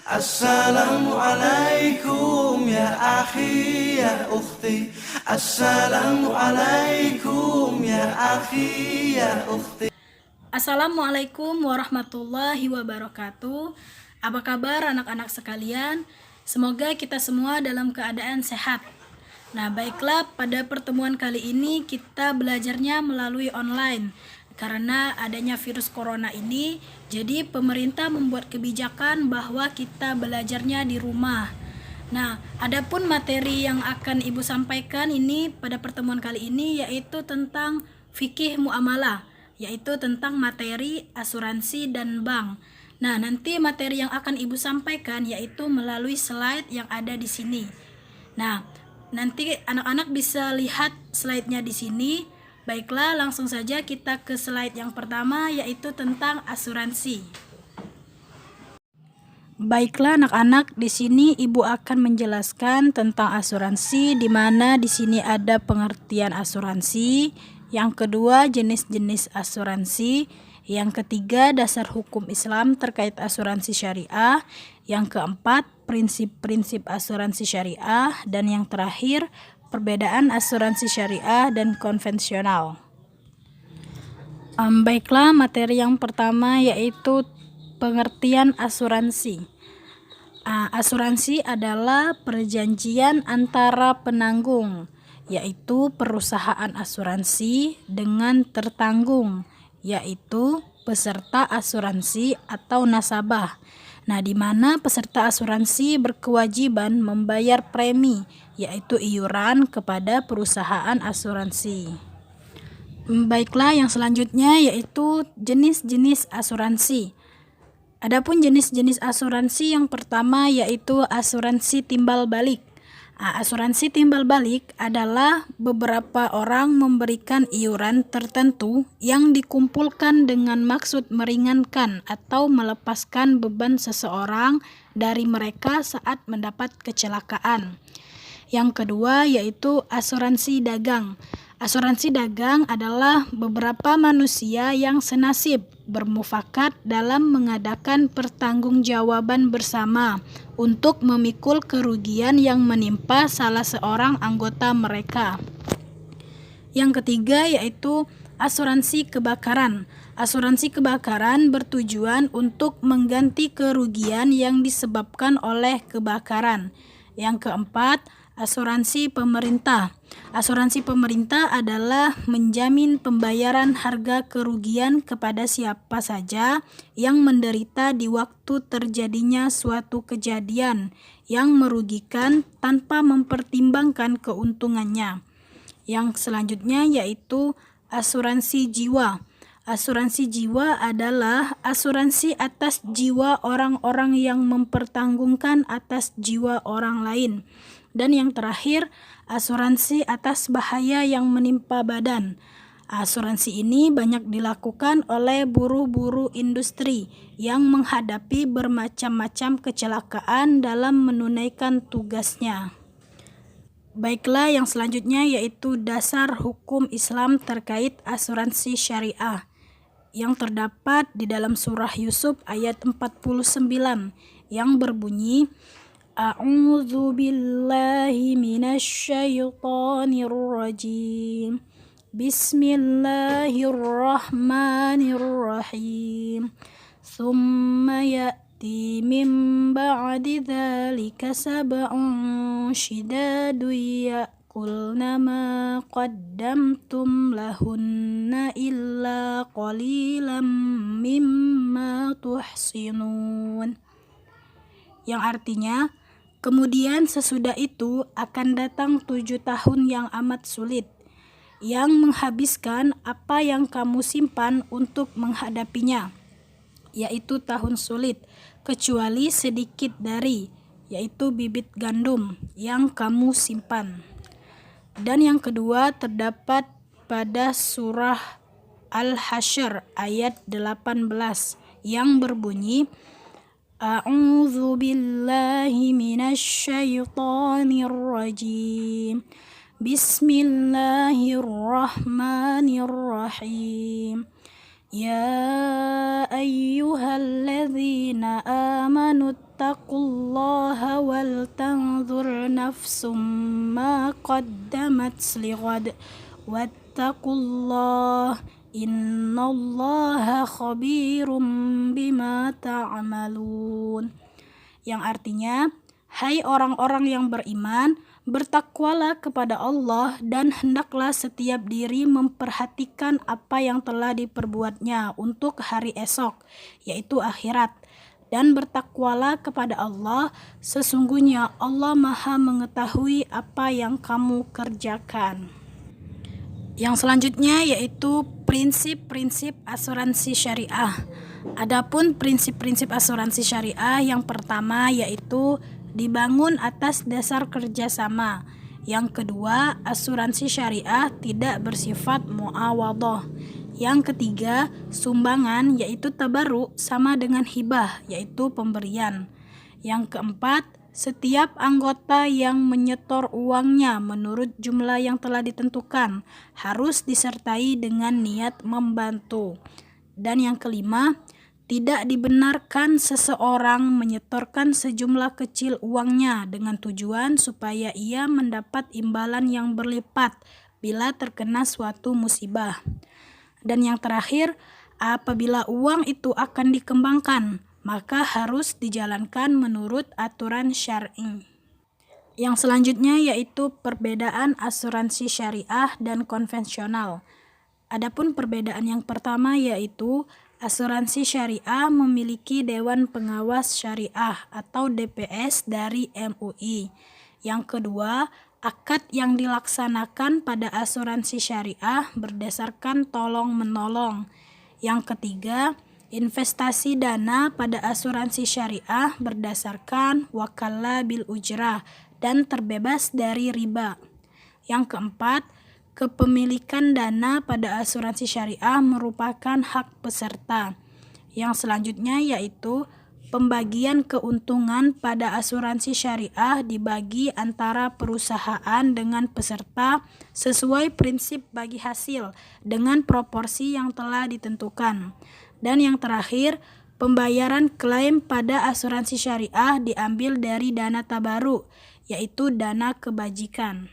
Assalamualaikum ya akhi ya ukhti. Assalamualaikum ya akhi ya ukhti. Assalamualaikum warahmatullahi wabarakatuh. Apa kabar anak-anak sekalian? Semoga kita semua dalam keadaan sehat. Nah, baiklah, pada pertemuan kali ini kita belajarnya melalui online. Karena adanya virus corona ini, jadi pemerintah membuat kebijakan bahwa kita belajarnya di rumah. Nah, adapun materi yang akan Ibu sampaikan ini pada pertemuan kali ini yaitu tentang fikih muamalah, yaitu tentang materi asuransi dan bank. Nah, nanti materi yang akan Ibu sampaikan yaitu melalui slide yang ada di sini. Nah, nanti anak-anak bisa lihat slide-nya di sini. Baiklah, langsung saja kita ke slide yang pertama yaitu tentang asuransi. Baiklah anak-anak, di sini Ibu akan menjelaskan tentang asuransi, di mana di sini ada pengertian asuransi, yang kedua jenis-jenis asuransi, yang ketiga dasar hukum Islam terkait asuransi syariah, yang keempat prinsip-prinsip asuransi syariah, dan yang terakhir perbedaan asuransi syariah dan konvensional. Baiklah, materi yang pertama yaitu pengertian asuransi. Asuransi adalah perjanjian antara penanggung, yaitu perusahaan asuransi, dengan tertanggung, yaitu peserta asuransi atau nasabah. Nah, di mana peserta asuransi berkewajiban membayar premi, yaitu iuran kepada perusahaan asuransi. Baiklah, yang selanjutnya yaitu jenis-jenis asuransi. Adapun jenis-jenis asuransi yang pertama yaitu asuransi timbal balik. Asuransi timbal balik adalah beberapa orang memberikan iuran tertentu yang dikumpulkan dengan maksud meringankan atau melepaskan beban seseorang dari mereka saat mendapat kecelakaan. Yang kedua yaitu asuransi dagang. Asuransi dagang adalah beberapa manusia yang senasib bermufakat dalam mengadakan pertanggungjawaban bersama untuk memikul kerugian yang menimpa salah seorang anggota mereka. Yang ketiga yaitu asuransi kebakaran. Asuransi kebakaran bertujuan untuk mengganti kerugian yang disebabkan oleh kebakaran. Yang keempat, asuransi pemerintah. Asuransi pemerintah adalah menjamin pembayaran harga kerugian kepada siapa saja yang menderita di waktu terjadinya suatu kejadian yang merugikan tanpa mempertimbangkan keuntungannya. Yang selanjutnya yaitu asuransi jiwa. Asuransi jiwa adalah asuransi atas jiwa orang-orang yang mempertanggungkan atas jiwa orang lain. Dan yang terakhir, asuransi atas bahaya yang menimpa badan. Asuransi ini banyak dilakukan oleh buruh-buruh industri yang menghadapi bermacam-macam kecelakaan dalam menunaikan tugasnya. Baiklah, yang selanjutnya yaitu dasar hukum Islam terkait asuransi syariah yang terdapat di dalam surah Yusuf ayat 49 yang berbunyi A'udzu billahi minasyaitonir rajim. Bismillahirrahmanirrahim. Tsumma ya'ti min ba'di dzalika sab'un shidadun ya'kulna ma qaddamtum lahunna illa qalilan mimma tuhsinun. Yang artinya, kemudian sesudah itu akan datang 7 tahun yang amat sulit, yang menghabiskan apa yang kamu simpan untuk menghadapinya, yaitu tahun sulit, kecuali sedikit dari, yaitu bibit gandum yang kamu simpan. Dan yang kedua terdapat pada surah Al-Hasyr ayat 18 yang berbunyi A'udzu billahi minasyaitonir rajim. Bismillahirrahmanirrahim. Ya ayyuhalladzina amanu wattaqullaha wal tanzur nafsum ma qaddamat lighad wattaqullah innallaha khabirum bima ta'malun. Yang artinya, hai orang-orang yang beriman, bertakwalah kepada Allah dan hendaklah setiap diri memperhatikan apa yang telah diperbuatnya untuk hari esok, yaitu akhirat. Dan bertakwalah kepada Allah, sesungguhnya Allah Maha mengetahui apa yang kamu kerjakan. Yang selanjutnya yaitu prinsip-prinsip asuransi syariah. Adapun prinsip-prinsip asuransi syariah yang pertama yaitu dibangun atas dasar kerjasama. Yang kedua, asuransi syariah tidak bersifat muawadhah. Yang ketiga, sumbangan yaitu tabaruk sama dengan hibah yaitu pemberian. Yang keempat, setiap anggota yang menyetor uangnya menurut jumlah yang telah ditentukan harus disertai dengan niat membantu. Dan yang kelima, tidak dibenarkan seseorang menyetorkan sejumlah kecil uangnya dengan tujuan supaya ia mendapat imbalan yang berlipat bila terkena suatu musibah. Dan yang terakhir, apabila uang itu akan dikembangkan, maka harus dijalankan menurut aturan syar'i. Yang selanjutnya yaitu perbedaan asuransi syariah dan konvensional. Adapun perbedaan yang pertama yaitu asuransi syariah memiliki Dewan Pengawas Syariah atau DPS dari MUI. Yang kedua, akad yang dilaksanakan pada asuransi syariah berdasarkan tolong-menolong. Yang ketiga, investasi dana pada asuransi syariah berdasarkan wakalah bil ujrah dan terbebas dari riba. Yang keempat, kepemilikan dana pada asuransi syariah merupakan hak peserta. Yang selanjutnya yaitu pembagian keuntungan pada asuransi syariah dibagi antara perusahaan dengan peserta sesuai prinsip bagi hasil dengan proporsi yang telah ditentukan. Dan yang terakhir, pembayaran klaim pada asuransi syariah diambil dari dana tabaruk, yaitu dana kebajikan.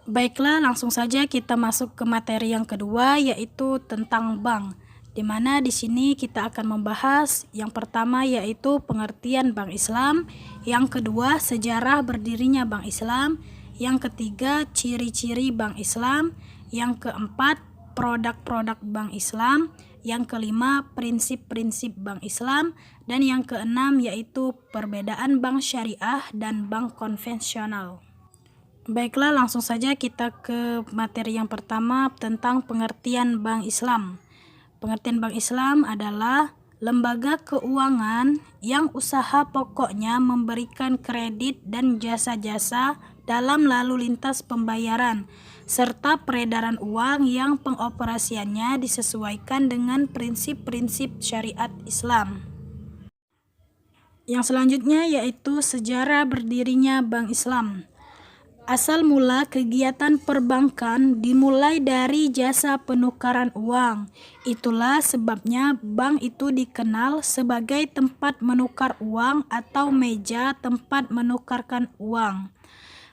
Baiklah, langsung saja kita masuk ke materi yang kedua, yaitu tentang bank. Di mana di sini kita akan membahas yang pertama yaitu pengertian Bank Islam, yang kedua sejarah berdirinya Bank Islam, yang ketiga ciri-ciri Bank Islam, yang keempat produk-produk Bank Islam, yang kelima prinsip-prinsip Bank Islam, dan yang keenam yaitu perbedaan bank syariah dan bank konvensional. Baiklah, langsung saja kita ke materi yang pertama tentang pengertian Bank Islam. Pengertian Bank Islam adalah lembaga keuangan yang usaha pokoknya memberikan kredit dan jasa-jasa dalam lalu lintas pembayaran serta peredaran uang yang pengoperasiannya disesuaikan dengan prinsip-prinsip syariat Islam. Yang selanjutnya yaitu sejarah berdirinya Bank Islam. Asal mula kegiatan perbankan dimulai dari jasa penukaran uang. Itulah sebabnya bank itu dikenal sebagai tempat menukar uang atau meja tempat menukarkan uang.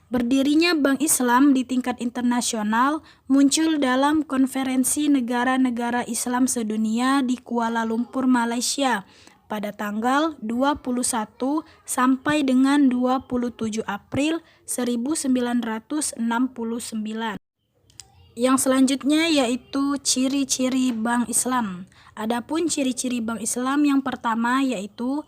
Berdirinya Bank Islam di tingkat internasional muncul dalam Konferensi Negara-Negara Islam Sedunia di Kuala Lumpur, Malaysia pada tanggal 21 sampai dengan 27 April 1969. Yang selanjutnya yaitu ciri-ciri Bank Islam. Adapun ciri-ciri Bank Islam yang pertama yaitu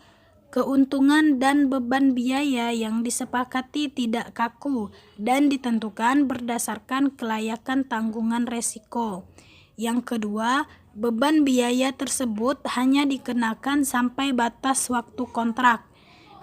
keuntungan dan beban biaya yang disepakati tidak kaku dan ditentukan berdasarkan kelayakan tanggungan resiko. Yang kedua, beban biaya tersebut hanya dikenakan sampai batas waktu kontrak.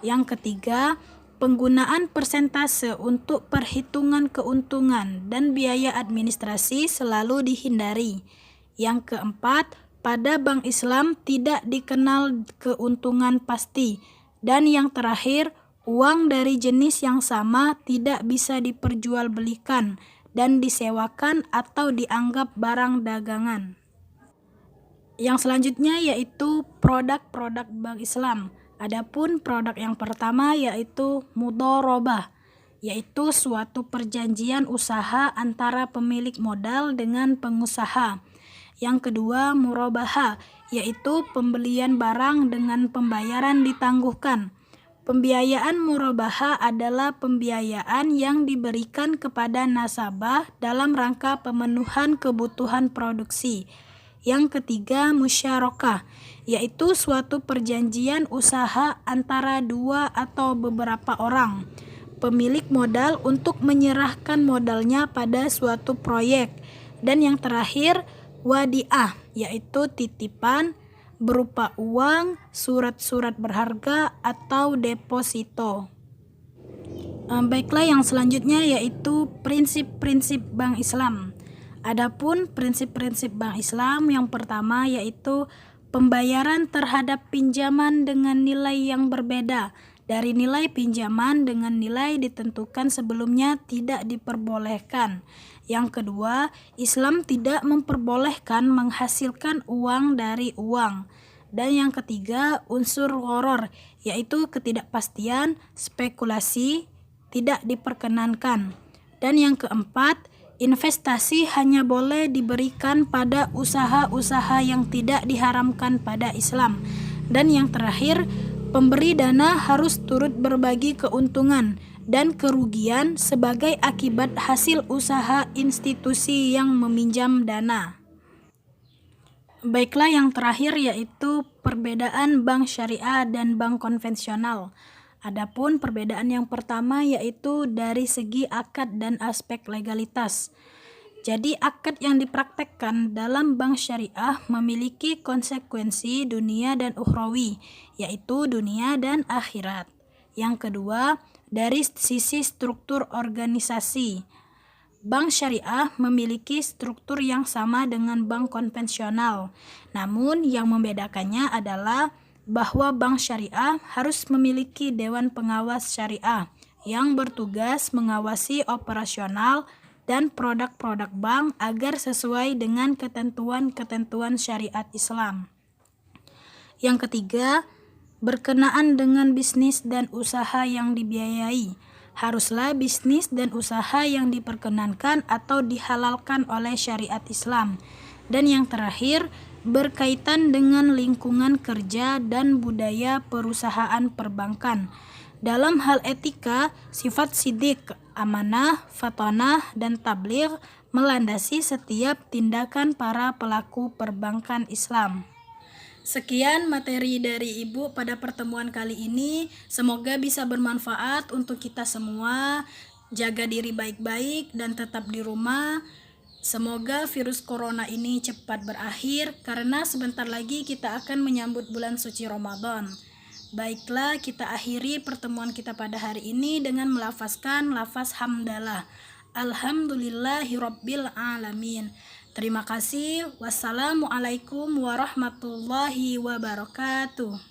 Yang ketiga, penggunaan persentase untuk perhitungan keuntungan dan biaya administrasi selalu dihindari. Yang keempat, pada Bank Islam tidak dikenal keuntungan pasti. Dan yang terakhir, uang dari jenis yang sama tidak bisa diperjualbelikan dan disewakan atau dianggap barang dagangan. Yang selanjutnya yaitu produk-produk Bank Islam. Adapun produk yang pertama yaitu mudharabah, yaitu suatu perjanjian usaha antara pemilik modal dengan pengusaha. Yang kedua, murabaha, yaitu pembelian barang dengan pembayaran ditangguhkan. Pembiayaan murabaha adalah pembiayaan yang diberikan kepada nasabah dalam rangka pemenuhan kebutuhan produksi. Yang ketiga, musyarakah, yaitu suatu perjanjian usaha antara dua atau beberapa orang pemilik modal untuk menyerahkan modalnya pada suatu proyek. Dan yang terakhir, wadiah, yaitu titipan berupa uang, surat-surat berharga, atau deposito. Baiklah, yang selanjutnya yaitu prinsip-prinsip Bank Islam. Adapun prinsip-prinsip Bank Islam yang pertama yaitu pembayaran terhadap pinjaman dengan nilai yang berbeda dari nilai pinjaman dengan nilai ditentukan sebelumnya tidak diperbolehkan. Yang kedua, Islam tidak memperbolehkan menghasilkan uang dari uang. Dan yang ketiga, unsur gharar, yaitu ketidakpastian, spekulasi, tidak diperkenankan. Dan yang keempat, investasi hanya boleh diberikan pada usaha-usaha yang tidak diharamkan pada Islam. Dan yang terakhir, pemberi dana harus turut berbagi keuntungan dan kerugian sebagai akibat hasil usaha institusi yang meminjam dana. Baiklah, yang terakhir yaitu perbedaan bank syariah dan bank konvensional. Adapun perbedaan yang pertama yaitu dari segi akad dan aspek legalitas. Jadi akad yang dipraktekkan dalam bank syariah memiliki konsekuensi dunia dan ukhrawi, yaitu dunia dan akhirat. Yang kedua, dari sisi struktur organisasi. Bank syariah memiliki struktur yang sama dengan bank konvensional. Namun yang membedakannya adalah bahwa bank syariah harus memiliki dewan pengawas syariah yang bertugas mengawasi operasional dan produk-produk bank agar sesuai dengan ketentuan-ketentuan syariat Islam. Yang ketiga, berkenaan dengan bisnis dan usaha yang dibiayai. Haruslah bisnis dan usaha yang diperkenankan atau dihalalkan oleh syariat Islam. Dan yang terakhir, berkaitan dengan lingkungan kerja dan budaya perusahaan perbankan. Dalam hal etika, sifat sidik, amanah, fatonah, dan tabligh melandasi setiap tindakan para pelaku perbankan Islam. Sekian materi dari Ibu pada pertemuan kali ini. Semoga bisa bermanfaat untuk kita semua. Jaga diri baik-baik dan tetap di rumah. Semoga virus corona ini cepat berakhir karena sebentar lagi kita akan menyambut bulan suci Ramadan. Baiklah, kita akhiri pertemuan kita pada hari ini dengan melafazkan lafaz hamdalah. Alhamdulillahirabbil alamin. Terima kasih. Wassalamualaikum warahmatullahi wabarakatuh.